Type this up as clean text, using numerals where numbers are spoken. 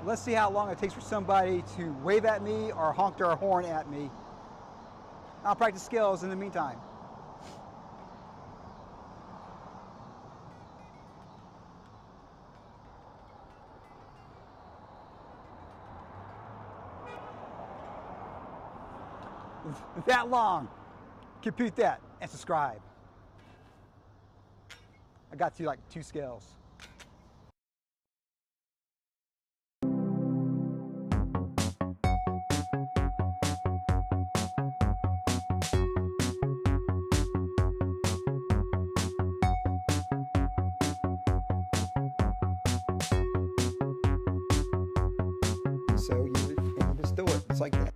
Let's see how long it takes for somebody to wave at me or honk their horn at me. I'll practice skills in the meantime. That long. Compute that and subscribe. I got to like 2 scales. So you just do it. It's like that.